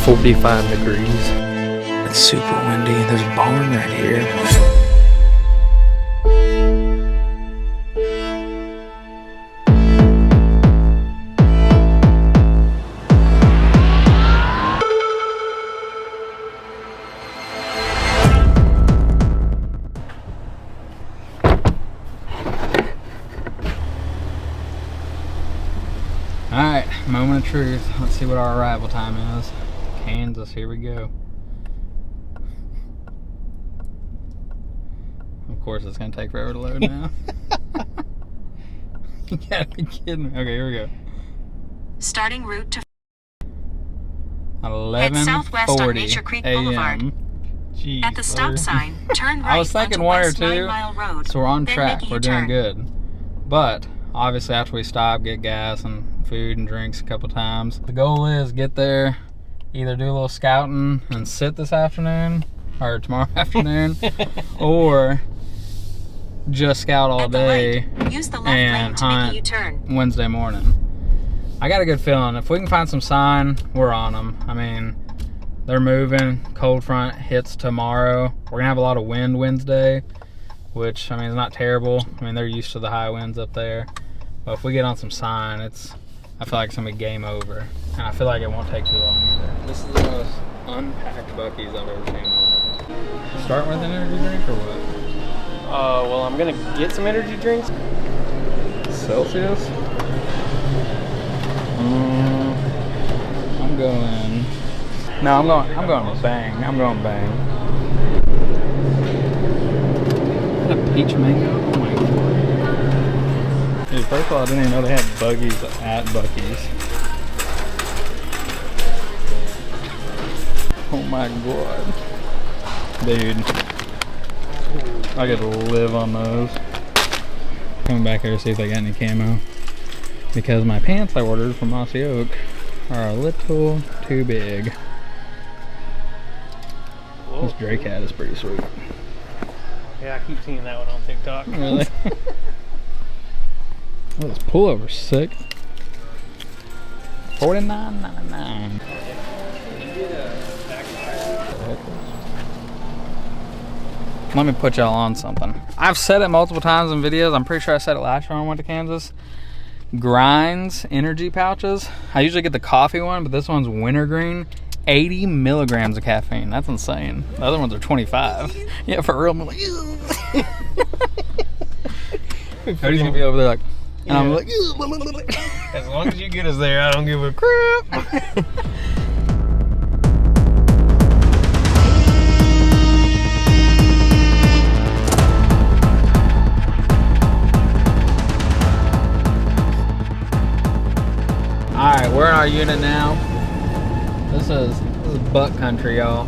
45 degrees. It's super windy. There's a barn right here. Alright, moment of truth. Let's see what our arrival time is. Kansas, here we go. Of course, it's going to take forever to load now. You gotta be kidding me. Okay, here we go. Starting route to 11:40 head southwest on Nature Creek Boulevard. Jeez, At the stop sign, turn right. I was thinking onto one or West two, 9 Mile Road, so we're on then track. make a We're doing U-turn. good. But obviously, after we stop, get gas and food and drinks a couple times. The goal is get there, either do a little scouting and sit this afternoon or tomorrow afternoon, or just scout all At the day light, use the left lane and to make a hunt U-turn. Wednesday morning. I got a good feeling. If we can find some sign, we're on them. I mean, they're moving. Cold front hits tomorrow. We're gonna have a lot of wind Wednesday, which, I mean, is not terrible. I mean, they're used to the high winds up there. But if we get on some sign, I feel like it's gonna be game over. And I feel like it won't take too long either. This is the most unpacked Buc-ee's I've ever seen. Start with an energy drink or what? Well, I'm gonna get some energy drinks. Celsius? I'm going. No, I'm going Bang. I'm going Bang. Is that a peach mango? Oh my god. Dude, first of all, I didn't even know they had buggies at Buc-ee's. Oh my god. Dude. I could live on those. Coming back here to see if they got any camo. Because my pants I ordered from Mossy Oak are a little too big. Whoa. This Drake hat is pretty sweet. Yeah, I keep seeing that one on TikTok. Really? Oh, this pullover's sick. $49.99. Let me put y'all on something. I've said it multiple times in videos. I'm pretty sure I said it last year when I went to Kansas. Grinds energy pouches. I usually get the coffee one, but this one's wintergreen. 80 milligrams of caffeine. That's insane. The other ones are 25. Yeah, for real. I'm like, Cody's gonna be over there like, and I'm like, As long as you get us there, I don't give a crap. Alright, we're in our unit now. This is buck country, y'all.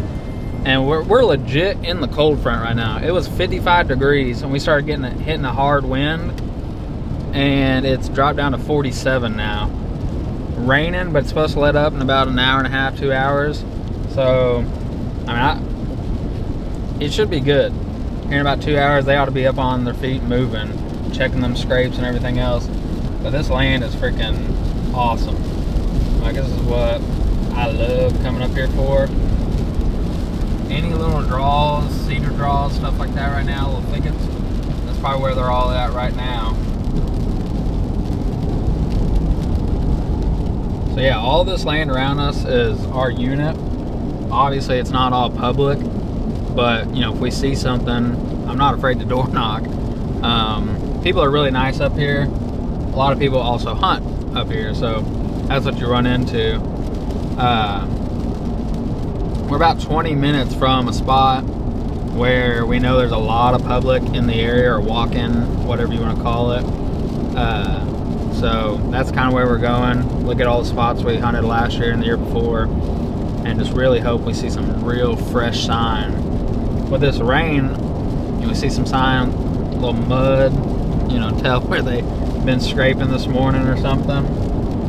And we're legit in the cold front right now. It was 55 degrees and we started hitting a hard wind. And it's dropped down to 47 now. Raining, but it's supposed to let up in about an hour and a half, 2 hours. So, I mean, it should be good. Here in about 2 hours, they ought to be up on their feet moving, checking them scrapes and everything else. But this land is freaking awesome. Like, this is what I love coming up here for. Any little draws, cedar draws, stuff like that right now, little thickets, that's probably where they're all at right now. So yeah, all this land around us is our unit. Obviously it's not all public, but you know, if we see something, I'm not afraid to door knock. People are really nice up here. A lot of people also hunt up here, so that's what you run into. We're about 20 minutes from a spot where we know there's a lot of public in the area, or walk-in, whatever you want to call it. So that's kind of where we're going. Look at all the spots we hunted last year and the year before, and just really hope we see some real fresh sign. With this rain, you see some sign, a little mud, you know, tell where they've been scraping this morning or something.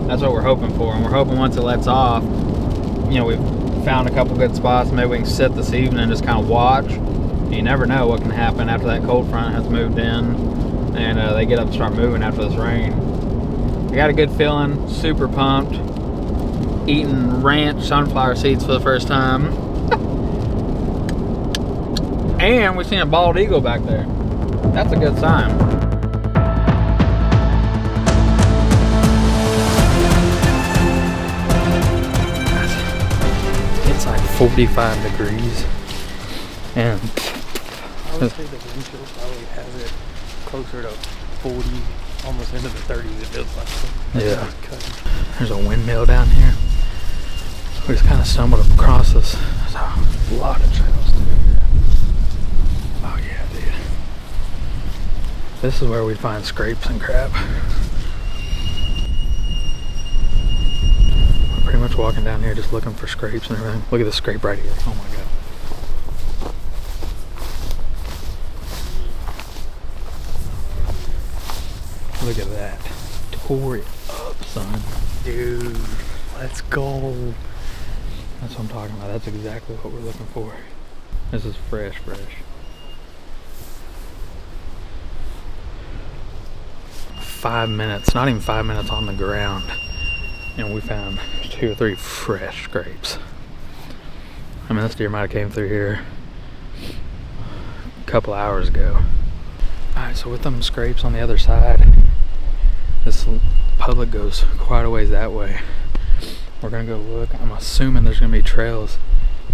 That's what we're hoping for, and we're hoping once it lets off, you know, we've found a couple good spots. Maybe we can sit this evening and just kind of watch. You never know what can happen after that cold front has moved in and they get up and start moving after this rain. I got a good feeling, super pumped. eating ranch sunflower seeds for the first time. And we seen a bald eagle back there. That's a good sign. It's like 45 degrees. And I would say the wind chill probably has it closer to 40, almost into the 30s, it feels like. yeah, there's a windmill down here. We just kind of stumbled across this. There's a lot of trails too. Oh yeah, dude. This is where we find scrapes and crap. We're pretty much walking down here just looking for scrapes and everything. Look at this scrape right here. Oh my god. Look at that. Tore it up, son. Dude, let's go. That's what I'm talking about. That's exactly what we're looking for. This is fresh. 5 minutes, not even 5 minutes on the ground, and we found 2 or 3 fresh scrapes. I mean, this deer might have came through here a couple hours ago. Alright, so with them scrapes on the other side, this public goes quite a ways that way. We're gonna go look. I'm assuming there's gonna be trails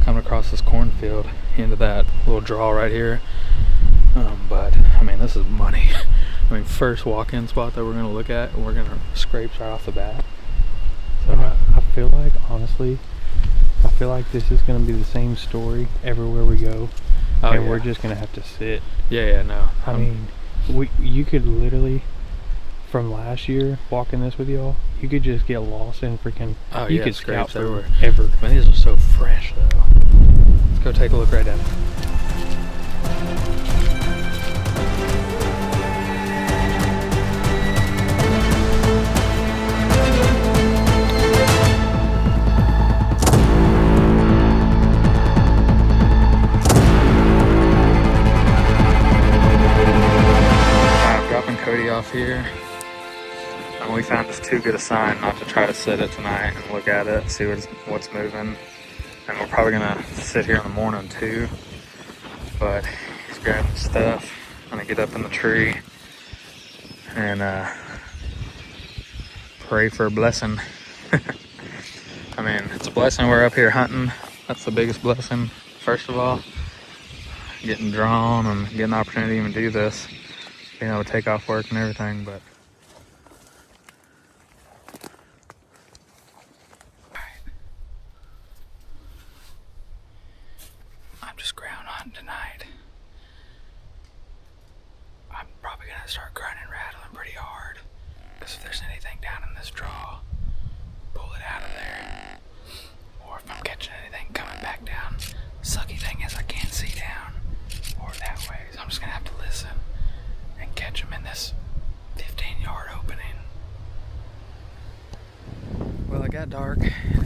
coming across this cornfield into that little draw right here. But I mean, this is money. I mean, first walk-in spot that we're gonna look at, and we're gonna scrape right off the bat. So I feel like, honestly, this is gonna be the same story everywhere we go, and we're just gonna have to sit. Yeah, no. I mean, you could literally, from last year walking this with y'all, you could just get lost in freaking. Oh you yeah, could scrapes scout everywhere. Ever. I mean, these are so fresh though. Let's go take a look right down there. Cody off here, and we found this too good a sign not to try to sit it tonight and look at it, see what's moving. And we're probably gonna sit here in the morning too, but he's grabbing stuff. I'm gonna get up in the tree and pray for a blessing. I mean, it's a blessing we're up here hunting. That's the biggest blessing, first of all, getting drawn and getting the opportunity to even do this, being able to take off work and everything. But I'm just ground hunting tonight. I'm probably gonna start grinding and rattling pretty hard, because if there's anything down in this draw, pull it out of there. Or if I'm catching anything coming back down, sucky thing is I can't see down or that way, so I'm just gonna have to listen and catch them in this 15-yard opening. Well, it got dark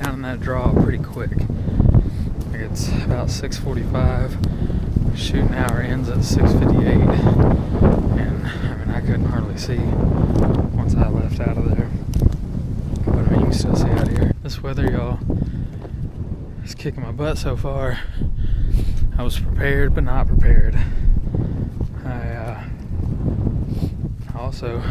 down in that draw pretty quick. It's about 6:45. Shooting hour ends at 6:58, and I mean, I couldn't hardly see once I left out of there. But I mean, you can still see out here. This weather, y'all, is kicking my butt so far. I was prepared, but not prepared. Also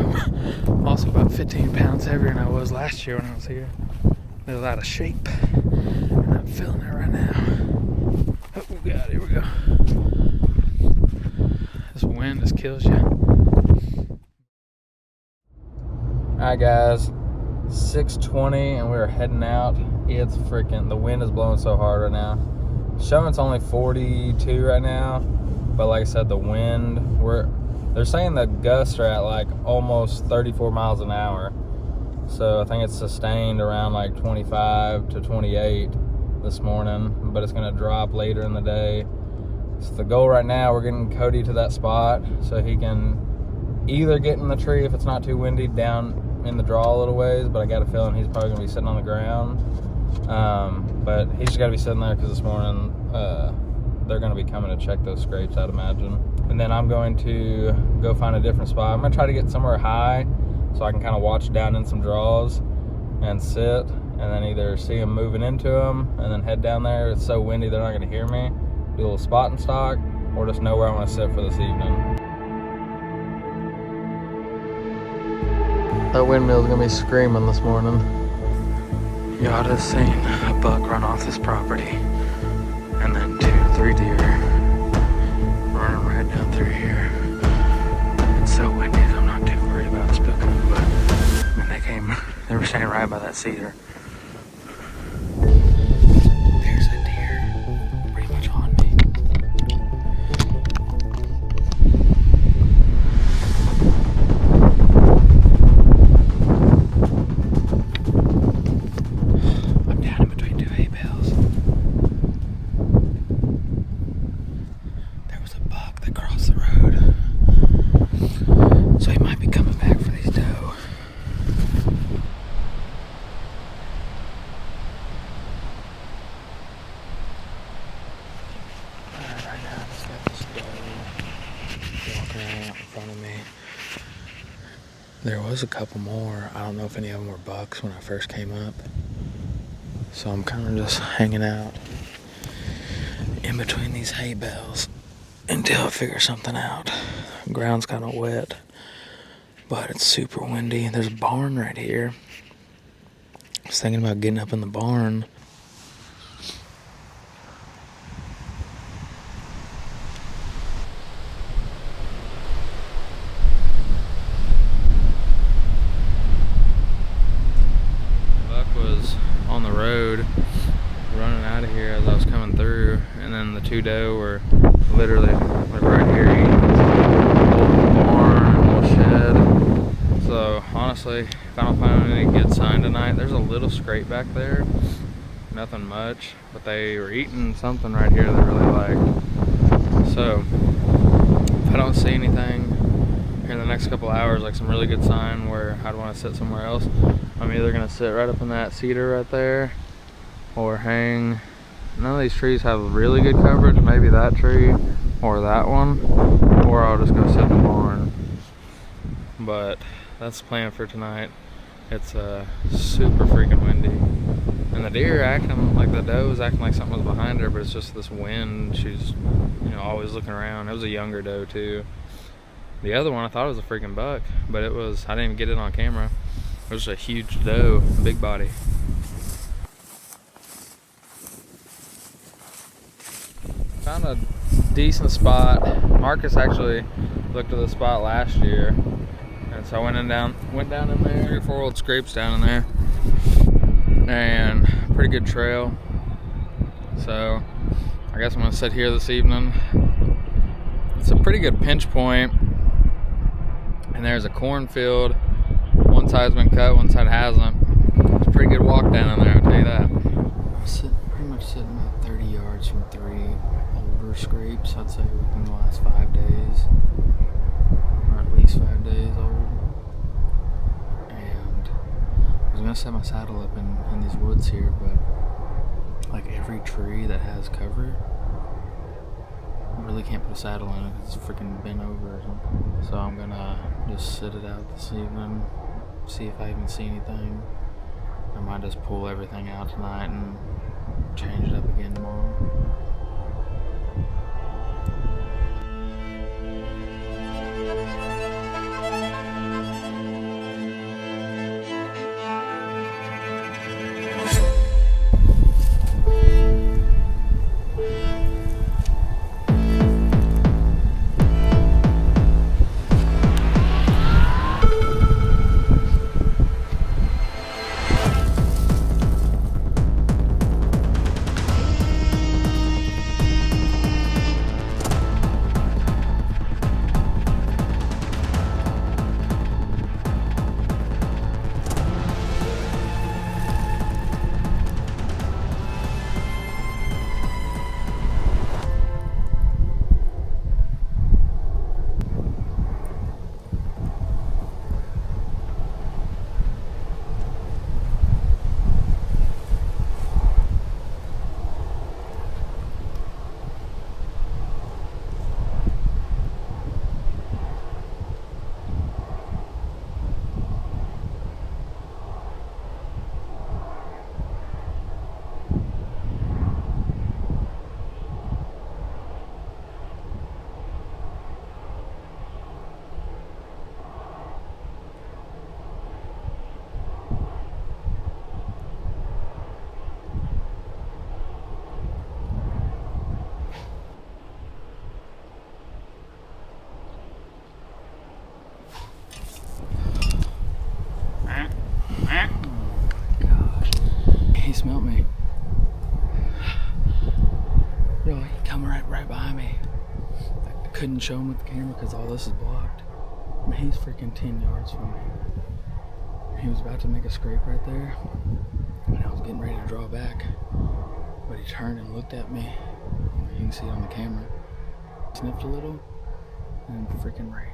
about 15 pounds heavier than I was last year when I was here. A little out of shape, and I'm feeling it right now. Oh God, here we go. This wind just kills you. Alright guys, 6:20 and we're heading out. It's freaking, the wind is blowing so hard right now. Showing it's only 42 right now, but like I said, the wind, they're saying the gusts are at like almost 34 miles an hour. So I think it's sustained around like 25 to 28 this morning, but it's gonna drop later in the day. So the goal right now, we're getting Cody to that spot so he can either get in the tree if it's not too windy down in the draw a little ways, but I got a feeling he's probably gonna be sitting on the ground. But he's just gotta be sitting there because this morning they're gonna be coming to check those scrapes, I'd imagine. And then I'm going to go find a different spot. I'm gonna try to get somewhere high so I can kind of watch down in some draws and sit. and then either see them moving into them and then head down there. It's so windy they're not going to hear me. Do a little spot and stock, or just know where I want to sit for this evening. That windmill's going to be screaming this morning. Y'all just seen a buck run off this property, and then 2-3 deer running right down through here. It's so windy, so I'm not too worried about spooking them, but I mean, they were standing right by that cedar. There's a deer pretty much on me. I'm down in between 2 hay bales. There was a buck that crossed the road, so he might be coming back for these doe. Right now, I just got this doe walking around in front of me. There was a couple more. I don't know if any of them were bucks when I first came up. So I'm kind of just hanging out in between these hay bales until I figure something out. The ground's kind of wet, but it's super windy. There's a barn right here. I was thinking about getting up in the barn. Buck was on the road running out of here as I was coming through, and then the 2 doe were literally like right here eating the barn, little shed. So honestly, if I don't find any good sign tonight, there's a little scrape back there, nothing much, but they were eating something right here they really liked. So if I don't see anything here in the next couple hours, like some really good sign where I'd want to sit somewhere else, I'm either gonna sit right up in that cedar right there or hang. None of these trees have really good coverage, maybe that tree or that one, or I'll just go sit in the barn. But that's the plan for tonight. It's super freaking windy, and the deer acting like the doe is acting like something was behind her, but it's just this wind. She's, you know, always looking around. It was a younger doe too. The other one I thought it was a freaking buck, but it was, I didn't even get it on camera. It was a huge doe, big body. Found a decent spot. Marcus actually looked at the spot last year, and so I went down in there. 3 or 4 old scrapes down in there, and pretty good trail. So I guess I'm gonna sit here this evening. It's a pretty good pinch point, and there's a cornfield. One side's been cut, one side hasn't. It's a pretty good walk down in there, I'll tell you that. I'm pretty much sitting about 30 yards from 3 older scrapes. I'd say within the last 5 days, or at least 5 days old. And I was gonna set my saddle up in these woods here, but like every tree that has cover, I really can't put a saddle in it because it's freaking bent over or something. So I'm gonna just sit it out this evening, see if I even see anything. I might just pull everything out tonight and change it up again tomorrow. couldn't show him with the camera because all this is blocked. I mean, he's freaking 10 yards from me. He was about to make a scrape right there, and I was getting ready to draw back, but he turned and looked at me. You can see it on the camera. Sniffed a little, and freaking ran.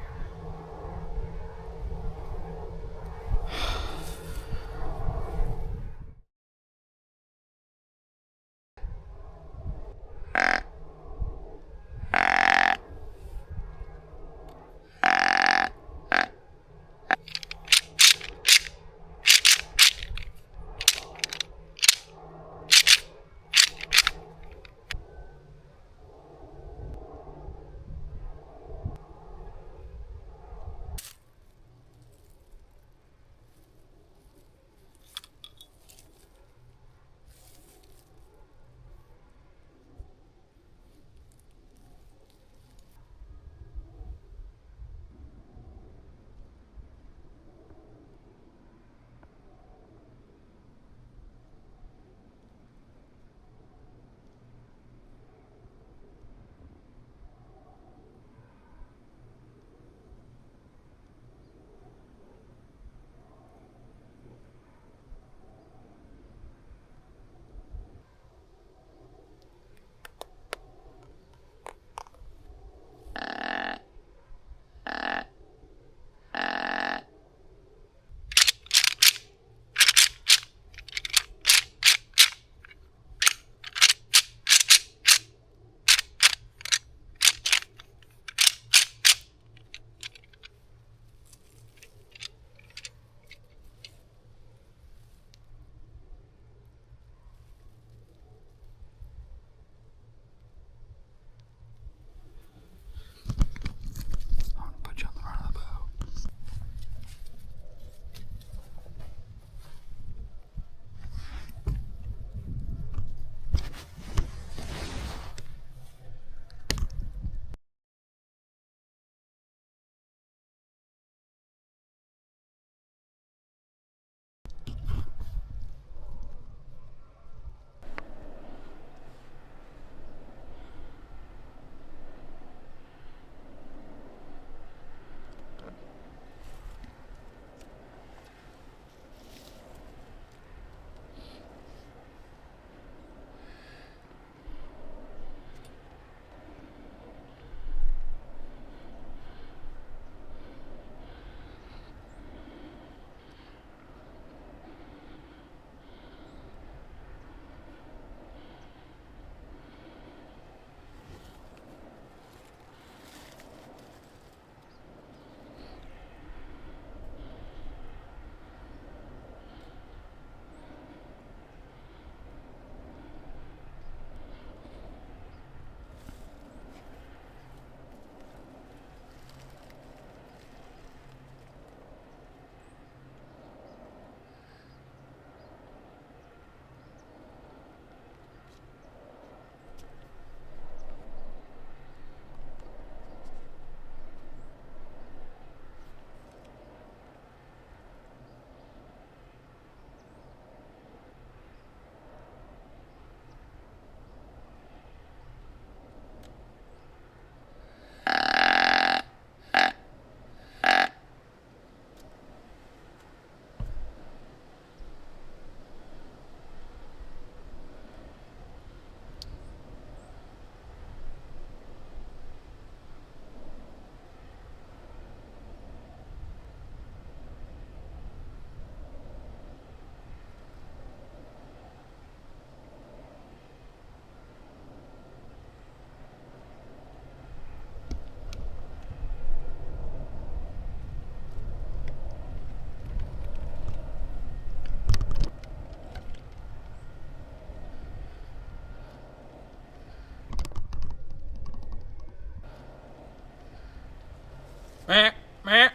Meh, meh.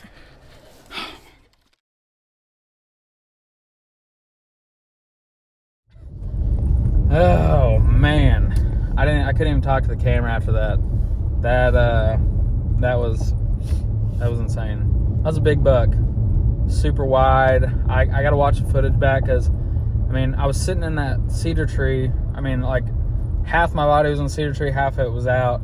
Oh man, I couldn't even talk to the camera after that. That was insane. That was a big buck, super wide. I gotta watch the footage back because, I mean, I was sitting in that cedar tree. I mean, like half my body was in the cedar tree, half of it was out,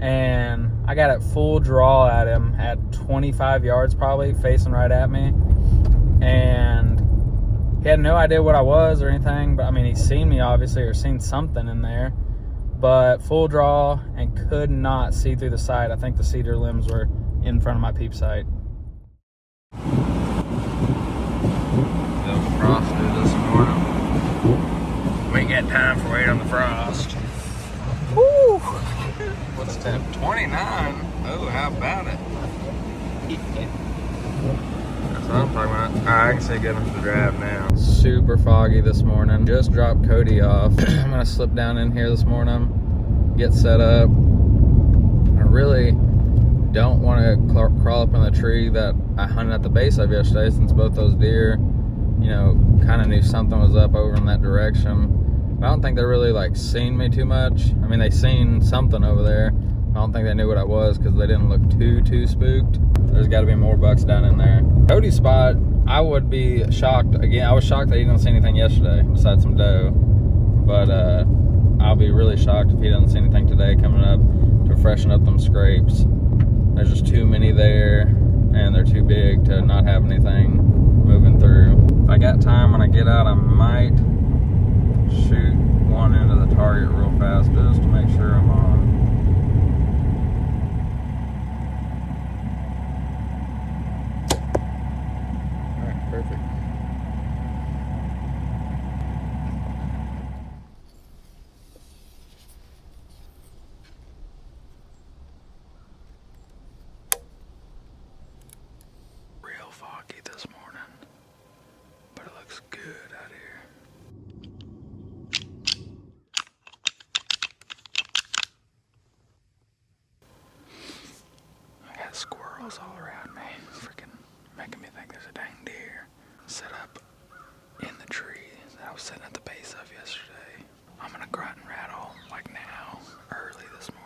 and I got it full draw at him at 25 yards probably, facing right at me. And he had no idea what I was or anything, but I mean, he's seen me obviously, or seen something in there. But full draw and could not see through the sight. I think the cedar limbs were in front of my peep sight. Little frosted this morning. We ain't got time for wait on the frost. Woo! What's the temp? 29. Oh, how about it? That's what I'm talking about. Alright, I can see getting to the drive now. Super foggy this morning. Just dropped Cody off. I'm gonna slip down in here this morning, get set up. I really don't want to crawl up in the tree that I hunted at the base of yesterday, since both those deer, you know, kind of knew something was up over in that direction. I don't think they really like seen me too much. I mean, they seen something over there. I don't think they knew what I was because they didn't look too spooked. There's got to be more bucks down in there. Cody's spot, I would be shocked. Again, I was shocked that he didn't see anything yesterday besides some doe. But I'll be really shocked if he doesn't see anything today coming up to freshen up them scrapes. There's just too many there, and they're too big to not have anything moving through. If I got time when I get out, I might shoot one into the target real fast just to make sure I'm on. Alright, perfect. Real foggy this morning, but it looks good out here. I got squirrels all around me, freaking making me think there's a dang deer set up in the tree that I was sitting at the base of yesterday. I'm gonna grunt and rattle like now, early this morning.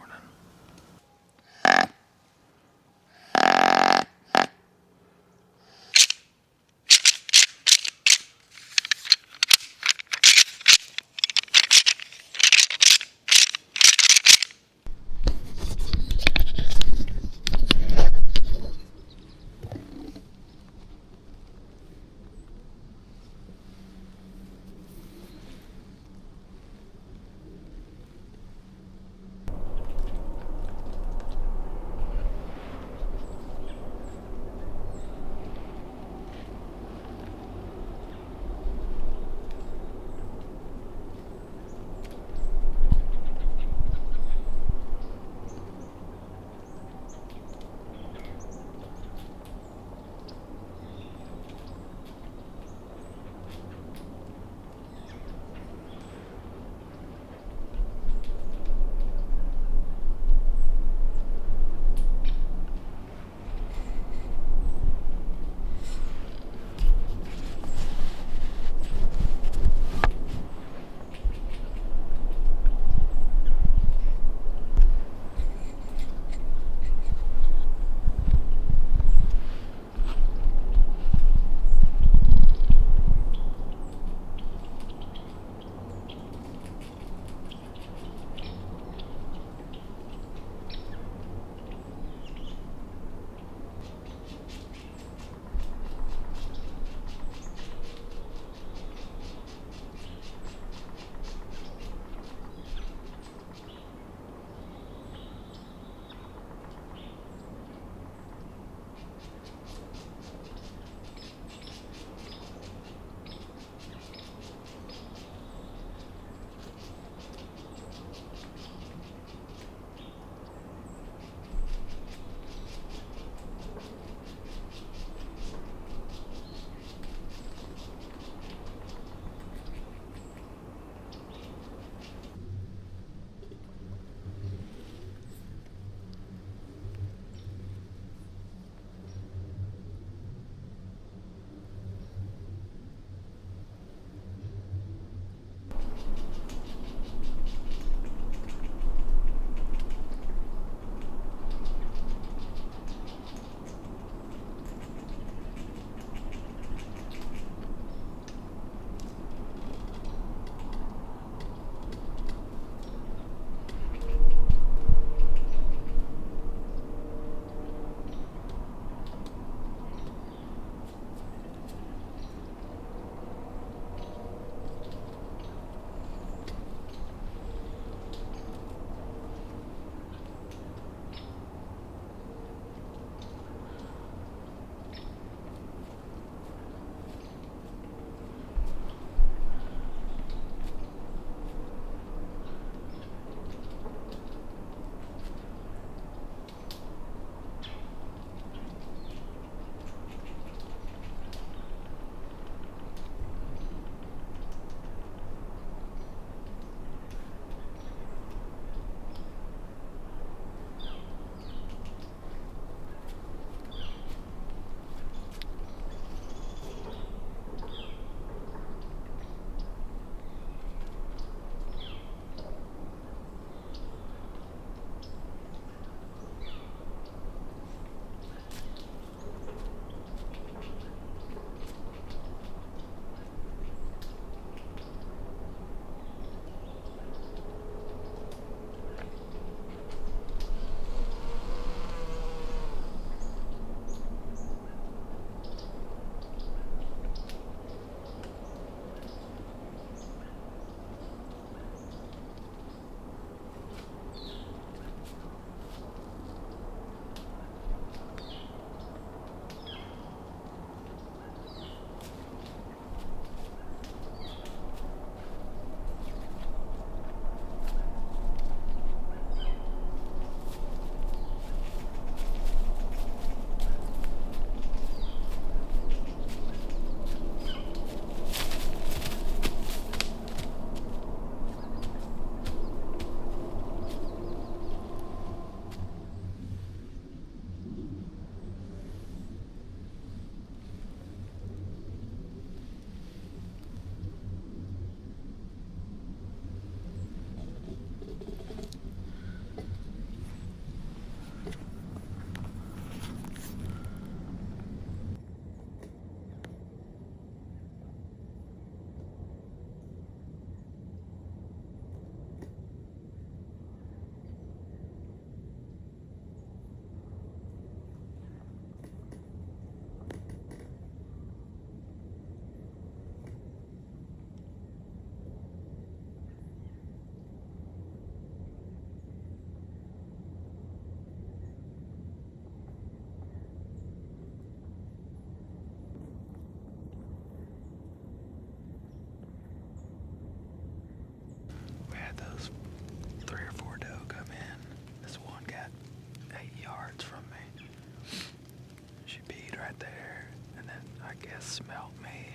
right there, and then I guess smelled me.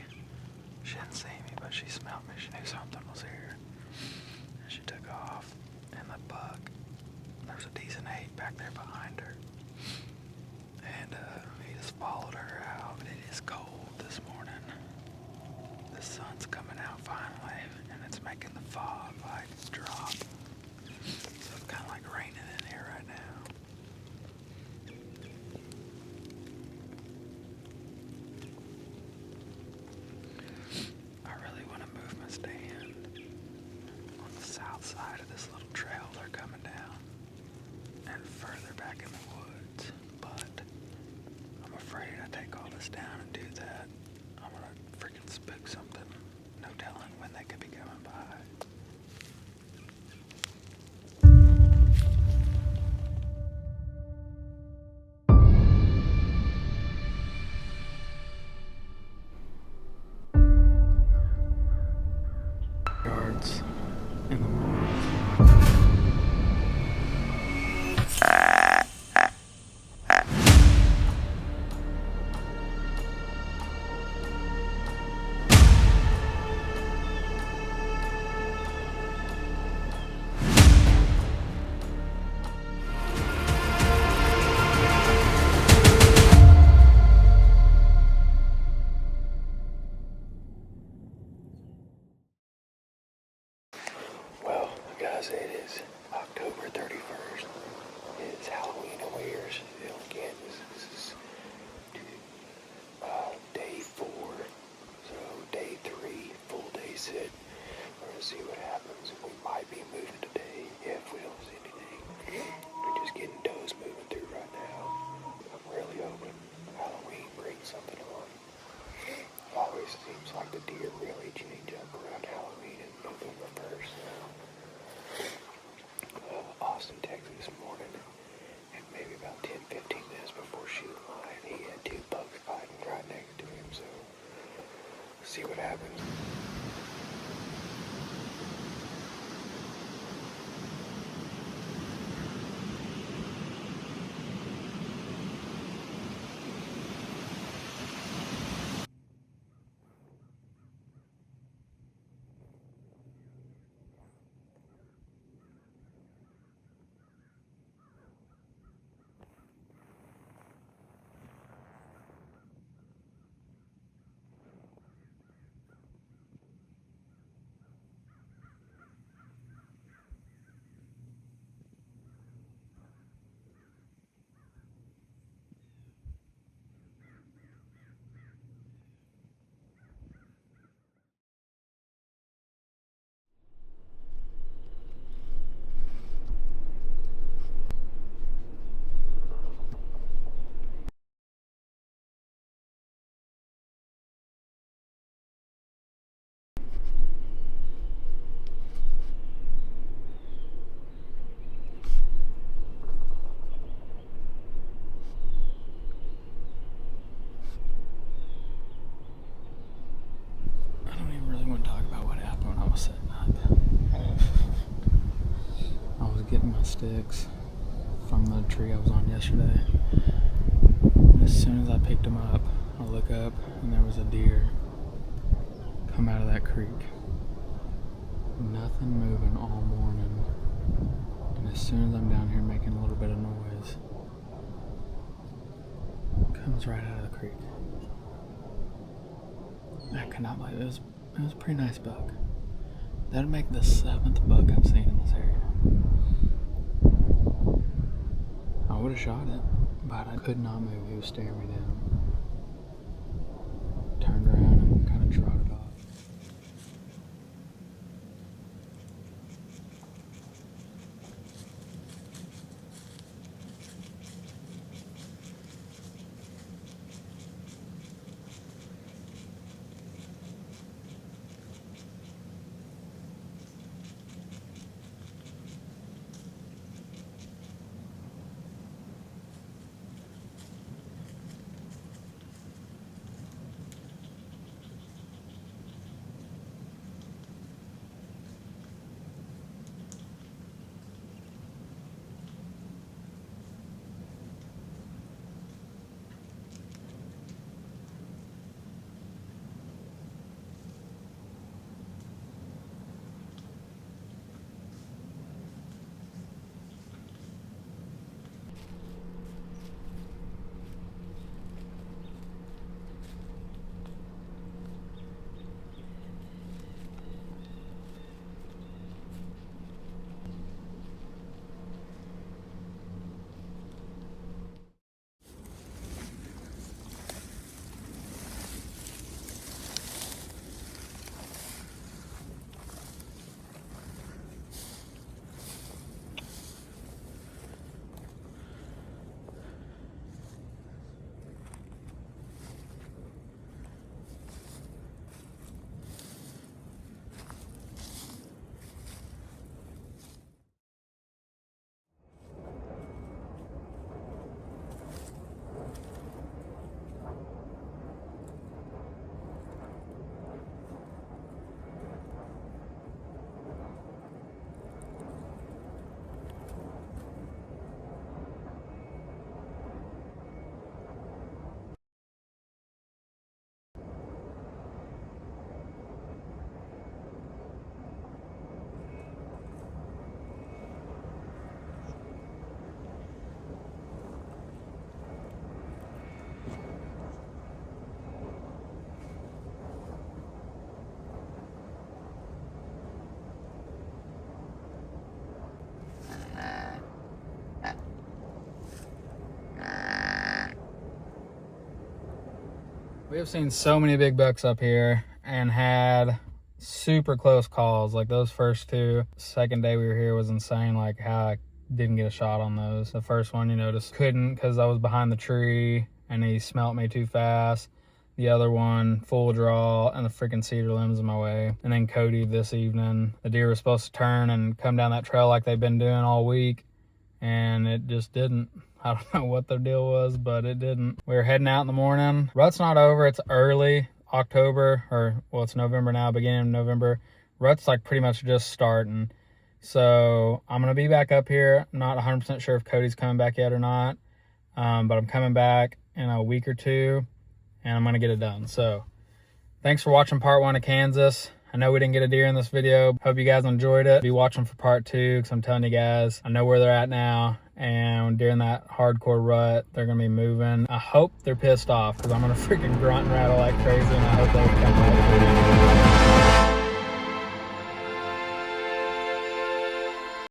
She didn't see me, but she smelled me. She knew something was here. And she took off, and the buck, there was a decent 8 back there behind her. And he just followed her out. It is cold this morning. The sun's coming out finally, and it's making the fog lights drop. So it's kind of like raining in here right now. I really want to move my stand on the south side of this little trail they're coming down and further back in the woods, but I'm afraid I take all this down and do that, I'm gonna freaking spook something. No telling when they could be coming by. Yards in the woods. Well, guys, it is October 31st. It is Halloween in Weir's still in Kansas. This is day 4. So day 3, full day sit. We're going to see what happens. We might be moving today if we don't see anything. We're just getting does moving through right now. I'm really hoping Halloween brings something on. Always seems like the deer really change up around Halloween and November 1st. Austin texted this morning, and maybe about 10-15 minutes before shooting line, he had 2 bucks fighting right next to him, so we'll see what happens. Sticks from the tree I was on yesterday. As soon as I picked them up, I look up and there was a deer come out of that creek. Nothing moving all morning. And as soon as I'm down here making a little bit of noise, comes right out of the creek. I could not believe it. It was a pretty nice buck. That'd make the 7th buck I've seen in this area. I would have shot it, but I could not move. He was staring me down. Turned around and kind of trotted off. We have seen so many big bucks up here and had super close calls. Like those first two. Second day we were here was insane. Like how I didn't get a shot on those. The first one, you know, just couldn't because I was behind the tree and he smelt me too fast. The other one, full draw, and the freaking cedar limbs in my way. And then Cody this evening. The deer was supposed to turn and come down that trail like they've been doing all week, and it just didn't. I don't know what their deal was, but it didn't. We were heading out in the morning. Rut's not over. It's early October, or well, it's November now, beginning of November. Rut's like pretty much just starting. So I'm going to be back up here. I'm not 100% sure if Cody's coming back yet or not, but I'm coming back in a week or two, and I'm going to get it done. So thanks for watching part 1 of Kansas. I know we didn't get a deer in this video. Hope you guys enjoyed it. Be watching for part 2, because I'm telling you guys, I know where they're at now. And during that hardcore rut, they're going to be moving. I hope they're pissed off, because I'm going to freaking grunt and rattle like crazy, and I hope they come back.